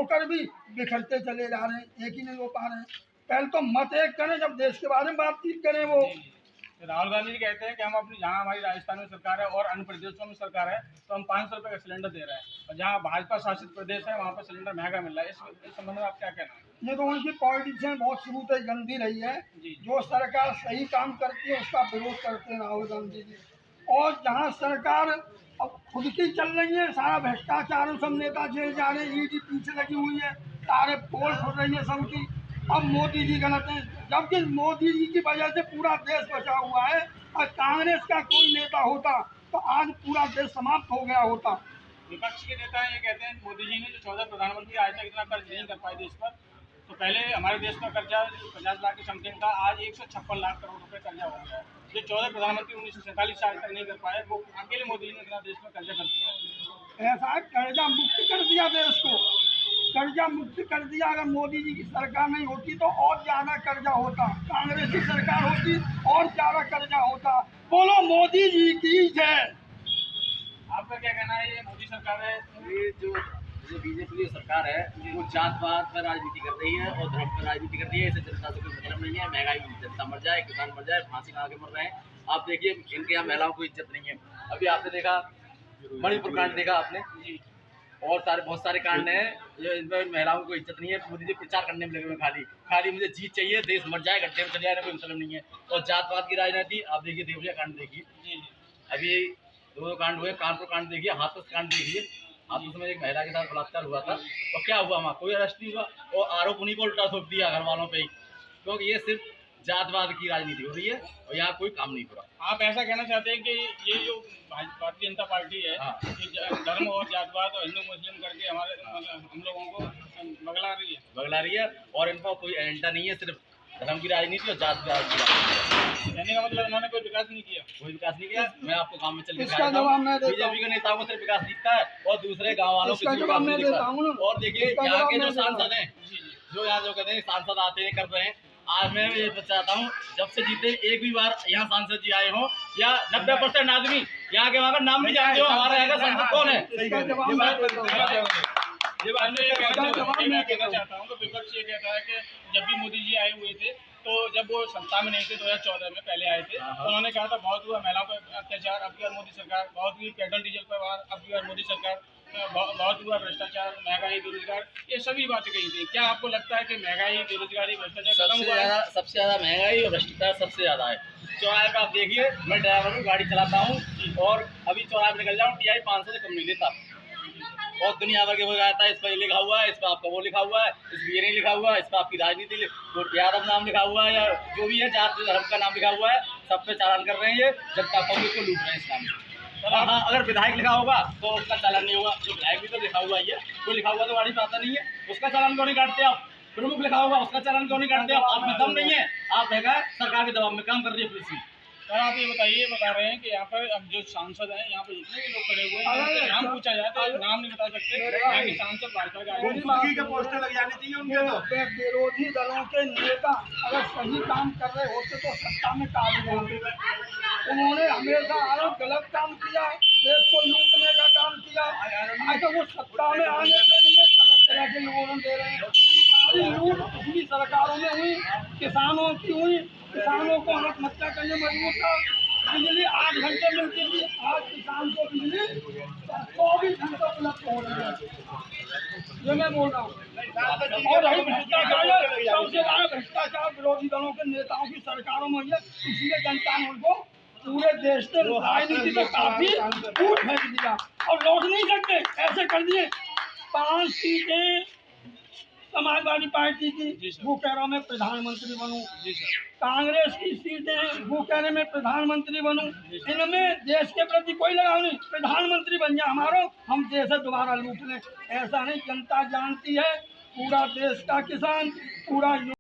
होकर भी बिखरते चले जा रहे हैं, एक ही नहीं हो पा रहे हैं। पहले तो मत एक करें, जब देश के बारे में बातचीत करें। वो राहुल गांधी जी कहते हैं कि हम अपनी, जहाँ हमारी राजस्थान में सरकार है और अन्य प्रदेशों में सरकार है, तो हम 500 रुपये का सिलेंडर दे रहे हैं, और जहाँ भाजपा शासित प्रदेश है वहाँ पर सिलेंडर महंगा मिल रहा है। इस संबंध में आप क्या कहना है? ये तो उनकी पॉलिटिशियन बहुत शुरू से गंदी रही है। जो सरकार सही काम करती है उसका विरोध करते हैं राहुल गांधी जी। और जहाँ सरकार अब खुद की चल रही है, सारा भ्रष्टाचार, सब नेता जेल जा रहे हैं, ईडी पीछे लगी हुई है, सारे पोल खुल रही है सबकी। अब मोदी जी गलत हैं, जबकि मोदी जी की वजह से पूरा देश बचा हुआ है। और कांग्रेस का कोई नेता होता तो आज पूरा देश समाप्त हो गया होता। विपक्ष के नेता ये कहते हैं मोदी जी ने जो 14 प्रधानमंत्री आज तक इतना कर्ज नहीं कर पाए देश पर, तो पहले हमारे देश का कर्जा 50 लाख की समथिंग था, आज 156 लाख करोड़ रुपए कर्जा हो गया है। जो 14 प्रधानमंत्री 1947 से आज तक नहीं कर पाए, वो अकेले मोदी जी ने इतना देश में कर्जा कर दिया। ऐसा कर्जा मुक्त कर दिया देश को, कर्जा मुक्त कर दिया। अगर मोदी जी की सरकार नहीं होती तो और ज्यादा कर्जा होता, कांग्रेस की सरकार होती और ज्यादा कर्जा होता। बोलो मोदी जी की जय। आपका क्या कहना है? ये मोदी सरकार है, ये जो बीजेपी की सरकार है वो जातवाद पर राजनीति कर रही है और धर्म पर राजनीति कर रही है। इससे जनता से कोई मतलब नहीं है। महंगाई में जनता मर जाए, किसान मर जाए, फांसी खा के मर रहे हैं। आप देखिए इनके यहाँ महिलाओं को इज्जत नहीं है। अभी आपने देखा मणिपुर कांड देखा आपने, और बहुत सारे कांड हैं जो इनमें महिलाओं को इज्जत नहीं है। मोदी जी प्रचार करने में लगे हुए खाली मुझे जीत चाहिए, देश मर जाए, गड्ढे में चले जाए, कोई मतलब नहीं है। और जातवाद की राजनीति आप देखिए, देवरिया कांड देखिए, अभी दो कांड हुए, कानपुर कांड देखिए, हाथरस कांड देखिए। आप उसमें एक महिला के साथ बलात्कार हुआ था और क्या हुआ, वहाँ कोई अरेस्ट नहीं हुआ और आरोप उन्हीं को उल्टा थोप दिया घर वालों पे ही, क्योंकि ये सिर्फ जातवाद की राजनीति हो रही है और यहाँ कोई काम नहीं हो रहा। आप ऐसा कहना चाहते हैं कि ये जो भारतीय जनता पार्टी है, धर्म और जातवाद और हिंदू मुस्लिम करके हम लोगों को बगला रही है और इनका कोई एजेंडा नहीं है, सिर्फ धर्म की राजनीति और जात की राजनीति। कहने का मतलब इन्होंने कोई विकास नहीं किया। मैं आपको गांव में चल के बीजेपी के नेताओं को सिर्फ विकास दिखता है और दूसरे गांव वालों को विकास नहीं दिखता। और देखिए यहाँ के जो सांसद हैं, जो यहाँ जो कहते हैं सांसद आते हैं कर रहे हैं, आज मैं ये चाहता हूँ जब से जीते एक भी बार यहाँ सांसद जी आए हों, या 90% आदमी यहाँ के वहाँ का नाम भी जानते हो, हमारे यहाँ का सांसद कौन है। मैं कहना चाहता हूँ तो विपक्ष ये कहता है कि जब भी मोदी जी आए हुए थे, तो जब वो सत्ता में नहीं थे 2014 में पहले आए थे, तो उन्होंने कहा था बहुत हुआ महिलाओं पर अत्याचार, अब की बार मोदी सरकार, बहुत हुई पेट्रोल डीजल पर वार, अब की बार मोदी सरकार, बहुत हुआ भ्रष्टाचार, महंगाई, बेरोजगार, ये सभी बातें कही थी। क्या आपको लगता है कि महंगाई, बेरोजगारी, भ्रष्टाचार सबसे ज्यादा महंगाई और भ्रष्टाचार सबसे ज्यादा है। चौराहे पर आप देखिए, मैं ड्राइवर हूँ, गाड़ी चलाता हूँ और अभी चौराहे पर निकल जाऊँ, TI 500 से कम नहीं लेता और दुनिया भर के हो जाता है। इस पर ये लिखा हुआ है, इस पर आपका वो लिखा हुआ है, इस पर ये नहीं लिखा हुआ है, इस पर आपकी राजनीति यादव नाम लिखा हुआ है या जो भी है जात धर्म का नाम लिखा हुआ है, सब पे चालान कर रहे हैं। ये जनता पब्लिक को लूट रहे हैं इस नाम से। हाँ, अगर विधायक लिखा होगा तो उसका चालान नहीं होगा, जो विधायक भी तो लिखा हुआ है, कोई लिखा हुआ तो गाड़ी पे आता नहीं है, उसका चालान क्यों नहीं काटते आप? प्रमुख लिखा होगा उसका चालान क्यों नहीं काटते आप? आप में दम नहीं है, आप है सरकार के दबाव में काम कर रही है पुलिस। सर आप ये बताइए, बता रहे हैं कि यहाँ पर अब जो सांसद हैं, यहाँ पर जितने भी लोग खड़े हुए हैं, नाम पूछा जाए तो नाम नहीं बता सकते। सांसद भाजपा के पोस्टर लग जाने चाहिए उनके। तो विरोधी दलों के नेता अगर सही काम कर रहे होते तो सत्ता में काबिज होते। उन्होंने हमेशा आरोप गलत काम किया, देश को लूटने का काम किया। आज वो सत्ता में आने के लिए तरह तरह के लोगों दे रहे हैं। सारी लूट पिछली सरकारों में हुई, किसानों की हुई, किसानों को आत्महत्या करने मजबूर था। बिजली 8 घंटे मिलती थी, आज किसान को बिजली 24 घंटे उपलब्ध हो रही है। ये मैं बोल रहा हूँ। और रही भ्रष्टाचार, सबसे बड़ा भ्रष्टाचार विरोधी दलों के नेताओं की सरकारों में है, इसलिए जनता ने उनको पूरे देश से राजनीति से काफी दूर फेंक दिया और लौट नहीं सकते। ऐसे कर दिए 5 सीटें समाजवादी पार्टी की, वो कह रहा मैं प्रधानमंत्री बनूं। कांग्रेस की सीटें, वो कह रहे मैं प्रधानमंत्री बनूं। इनमें देश के प्रति कोई लगाव नहीं, प्रधानमंत्री बन जाए हमारा, हम देश दोबारा लूट लें। ऐसा नहीं, जनता जानती है, पूरा देश का किसान, पूरा